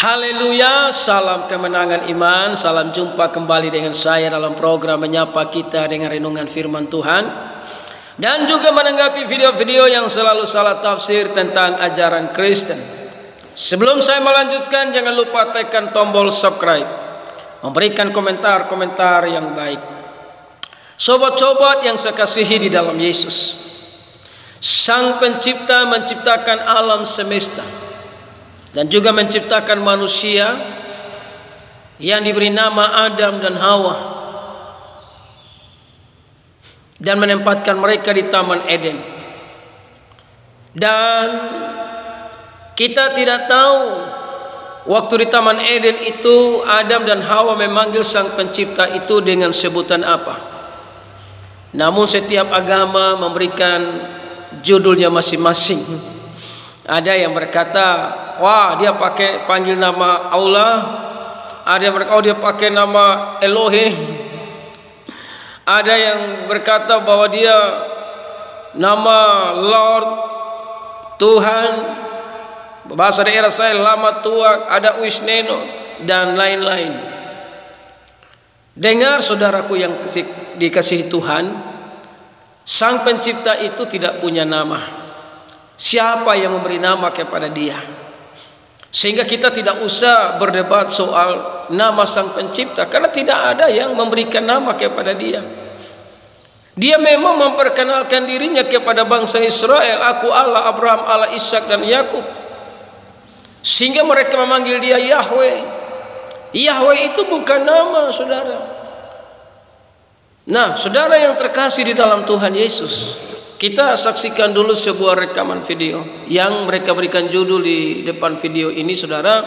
Haleluya, salam kemenangan iman. Salam jumpa kembali dengan saya dalam program Menyapa Kita dengan Renungan Firman Tuhan, dan juga menanggapi video-video yang selalu salah tafsir tentang ajaran Kristen. Sebelum saya melanjutkan, jangan lupa tekan tombol subscribe, memberikan komentar-komentar yang baik. Sobat-sobat yang saya kasihi di dalam Yesus, Sang Pencipta menciptakan alam semesta dan juga menciptakan manusia yang diberi nama Adam dan Hawa, dan menempatkan mereka di Taman Eden. Dan kita tidak tahu waktu di Taman Eden itu Adam dan Hawa memanggil Sang Pencipta itu dengan sebutan apa. Namun setiap agama memberikan judulnya masing-masing. Ada yang berkata, wah dia pakai panggil nama Allah. Ada yang berkata, oh dia pakai nama Elohim. Ada yang berkata bahwa dia nama Lord, Tuhan. Bahasa daerah saya Lama Tuak, ada Wisneno, dan lain-lain. Dengar saudaraku yang dikasihi Tuhan, Sang Pencipta itu tidak punya nama. Siapa yang memberi nama kepada dia? Sehingga kita tidak usah berdebat soal nama Sang Pencipta, karena tidak ada yang memberikan nama kepada dia. Dia memang memperkenalkan dirinya kepada bangsa Israel, aku Allah Abraham, Allah Ishak dan Yakub. Sehingga mereka memanggil dia Yahweh. Yahweh itu bukan nama, saudara. Nah, saudara yang terkasih di dalam Tuhan Yesus, kita saksikan dulu sebuah rekaman video yang mereka berikan judul di depan video ini, saudara.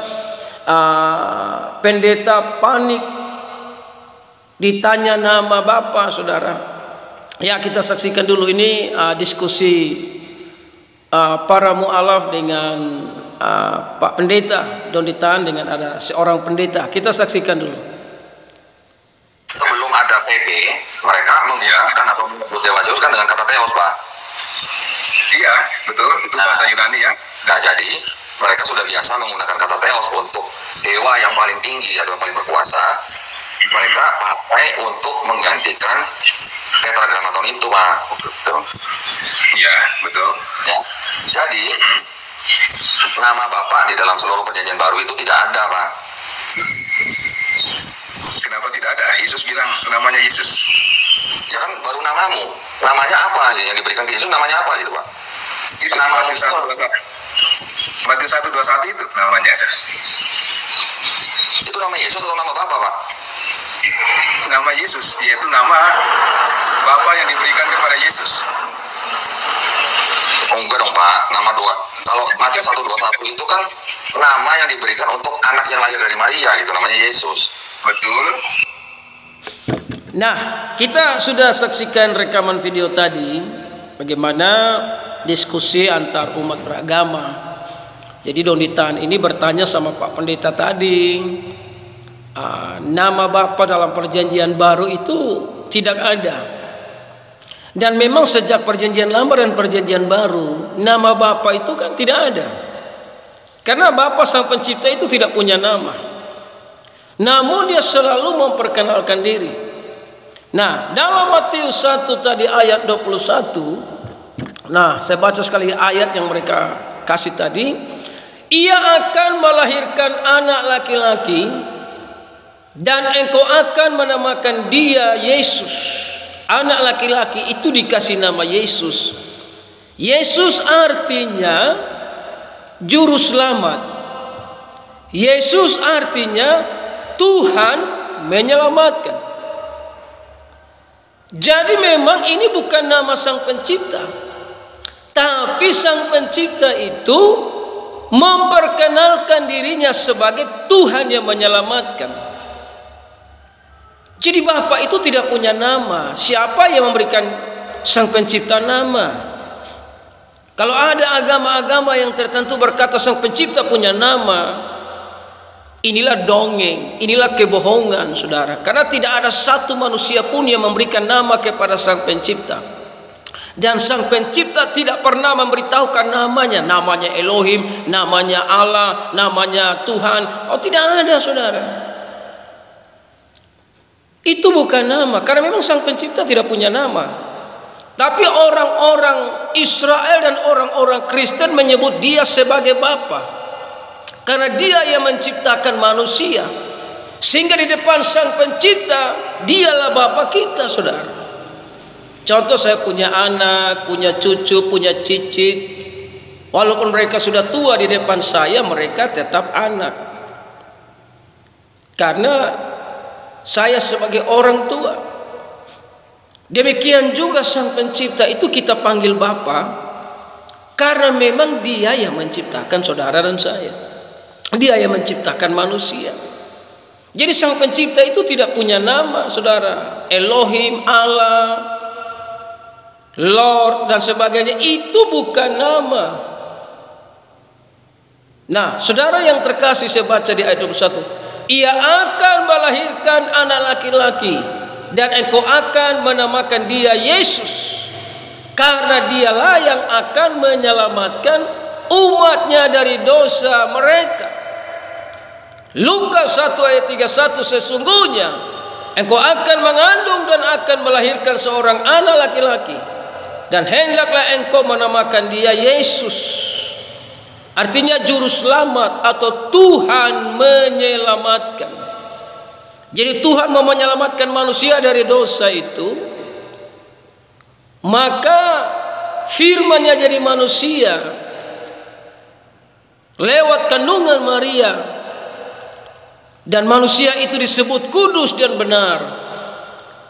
Pendeta panik ditanya nama Bapa, saudara. Ya, kita saksikan dulu ini diskusi para mu'alaf dengan Pak Pendeta Don Ditan dengan ada seorang pendeta. Kita saksikan dulu. Sebelum ada VB, mereka menggunakan atau menyebut Dewa Zeus kan dengan kata Theos, Pak. Iya, betul. Itu bahasa Yunani ya. Nah, jadi mereka sudah biasa menggunakan kata Theos untuk dewa yang paling tinggi atau yang paling berkuasa. Mereka pakai untuk menggantikan tetragrammaton itu, Pak. Betul. Iya, betul. Ya. Jadi nama Bapa di dalam seluruh perjanjian baru itu tidak ada, Pak. Kenapa tidak ada? Yesus bilang namanya Yesus. Ya kan baru namamu. Namanya apa yang diberikan ke Yesus, namanya apa gitu, Pak? Itu Matius 1:21. Matius 1:21 itu namanya. Itu nama Yesus atau nama Bapa, Pak? Nama Yesus, yaitu nama Bapa yang diberikan kepada Yesus. Oh, enggak dong, Pak. Nama dua. Kalau Matius 1:21 itu kan nama yang diberikan untuk anak yang lahir dari Maria, gitu, namanya Yesus. Betul. Nah, kita sudah saksikan rekaman video tadi bagaimana diskusi antar umat beragama. Jadi Don Ditan ini bertanya sama Pak Pendeta tadi, nama Bapa dalam perjanjian baru itu tidak ada. Dan memang sejak perjanjian lama dan perjanjian baru, nama Bapa itu kan tidak ada. Karena Bapa Sang Pencipta itu tidak punya nama. Namun dia selalu memperkenalkan diri. Nah, dalam Matius 1 tadi ayat 21, nah saya baca sekali ayat yang mereka kasih tadi. Ia akan melahirkan anak laki-laki dan engkau akan menamakan dia Yesus. Anak laki-laki itu dikasih nama Yesus. Yesus artinya juru selamat. Yesus artinya Tuhan menyelamatkan. Jadi memang ini bukan nama Sang Pencipta, tapi Sang Pencipta itu memperkenalkan dirinya sebagai Tuhan yang menyelamatkan. Jadi Bapa itu tidak punya nama. Siapa yang memberikan Sang Pencipta nama? Kalau ada agama-agama yang tertentu berkata Sang Pencipta punya nama, inilah dongeng, inilah kebohongan, saudara. Karena tidak ada satu manusia pun yang memberikan nama kepada Sang Pencipta. Dan Sang Pencipta tidak pernah memberitahukan namanya. Namanya Elohim, namanya Allah, namanya Tuhan. Oh, tidak ada, saudara. Itu bukan nama. Karena memang Sang Pencipta tidak punya nama. Tapi orang-orang Israel dan orang-orang Kristen menyebut Dia sebagai Bapa. Karena Dia yang menciptakan manusia. Sehingga di depan Sang Pencipta, Dialah Bapa kita, saudara. Contoh, saya punya anak, punya cucu, punya cicit. Walaupun mereka sudah tua di depan saya, mereka tetap anak. Karena saya sebagai orang tua. Demikian juga Sang Pencipta itu kita panggil Bapa, karena memang Dia yang menciptakan saudara dan saya. Dia yang menciptakan manusia. Jadi Sang Pencipta itu tidak punya nama, saudara. Elohim, Allah, Lord dan sebagainya, itu bukan nama. Nah, saudara yang terkasih, saya baca di ayat 21. Ia akan melahirkan anak laki-laki, dan engkau akan menamakan dia Yesus, karena dialah yang akan menyelamatkan umatnya dari dosa mereka. Lukas 1 ayat 31, sesungguhnya engkau akan mengandung dan akan melahirkan seorang anak laki-laki, dan hendaklah engkau menamakan dia Yesus. Artinya juru selamat atau Tuhan menyelamatkan. Jadi Tuhan mau menyelamatkan manusia dari dosa itu, maka firman-Nya jadi manusia lewat kandungan Maria, dan manusia itu disebut kudus dan benar.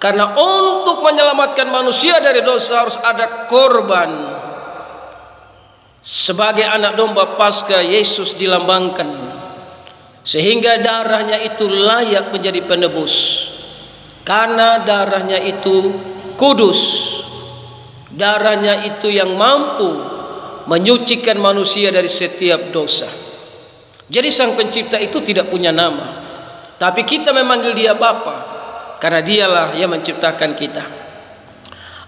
Karena untuk menyelamatkan manusia dari dosa harus ada korban. Sebagai anak domba Paskah, Yesus dilambangkan, sehingga darahnya itu layak menjadi penebus. Karena darahnya itu kudus, darahnya itu yang mampu menyucikan manusia dari setiap dosa. Jadi Sang Pencipta itu tidak punya nama, tapi kita memanggil Dia Bapa, karena Dialah yang menciptakan kita.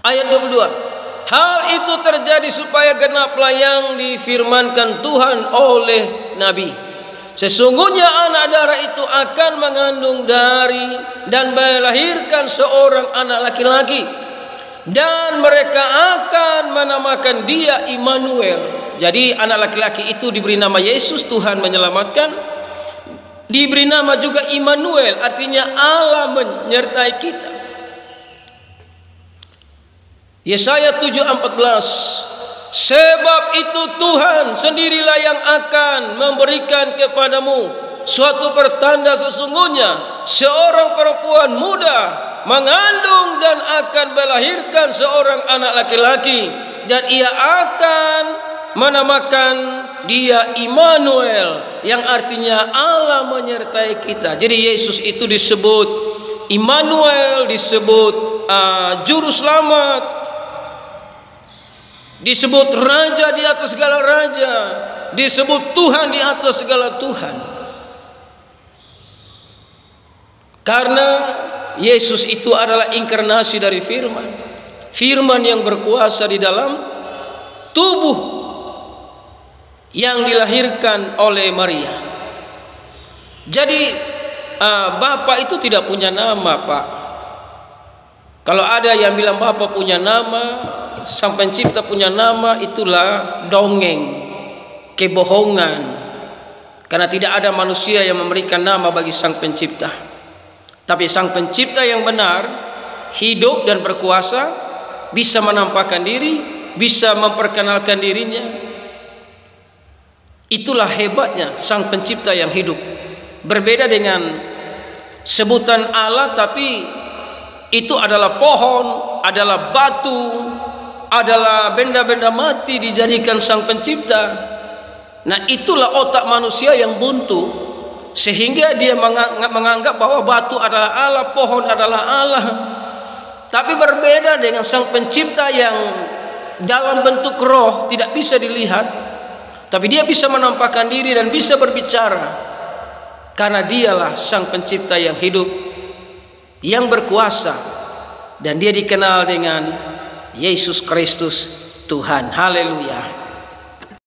Ayat 22. Hal itu terjadi supaya genaplah yang difirmankan Tuhan oleh Nabi. Sesungguhnya anak darah itu akan mengandung dari dan melahirkan seorang anak laki-laki, dan mereka akan menamakan dia Immanuel. Jadi anak laki-laki itu diberi nama Yesus, Tuhan menyelamatkan. Diberi nama juga Immanuel, artinya Allah menyertai kita. Yesaya 7:14, sebab itu Tuhan sendirilah yang akan memberikan kepadamu suatu pertanda, sesungguhnya seorang perempuan muda mengandung dan akan melahirkan seorang anak laki-laki, dan ia akan menamakan dia Immanuel, yang artinya Allah menyertai kita. Jadi Yesus itu disebut Immanuel, disebut juru selamat, disebut raja di atas segala raja, disebut Tuhan di atas segala Tuhan. Karena Yesus itu adalah inkarnasi dari firman, firman yang berkuasa di dalam tubuh yang dilahirkan oleh Maria. Jadi Bapa itu tidak punya nama, Pak. Kalau ada yang bilang Bapa punya nama, Sang Pencipta punya nama, itulah dongeng, kebohongan. Karena tidak ada manusia yang memberikan nama bagi Sang Pencipta. Tapi Sang Pencipta yang benar, hidup dan berkuasa, bisa menampakkan diri, bisa memperkenalkan dirinya. Itulah hebatnya Sang Pencipta yang hidup. Berbeda dengan sebutan Allah, tapi itu adalah pohon, adalah batu, adalah benda-benda mati dijadikan Sang Pencipta. Nah, itulah otak manusia yang buntu, sehingga dia menganggap bahwa batu adalah Allah, pohon adalah Allah. Tapi berbeda dengan Sang Pencipta yang dalam bentuk roh, tidak bisa dilihat, tapi dia bisa menampakkan diri dan bisa berbicara. Karena dialah Sang Pencipta yang hidup, yang berkuasa, dan dia dikenal dengan Yesus Kristus Tuhan. Haleluya.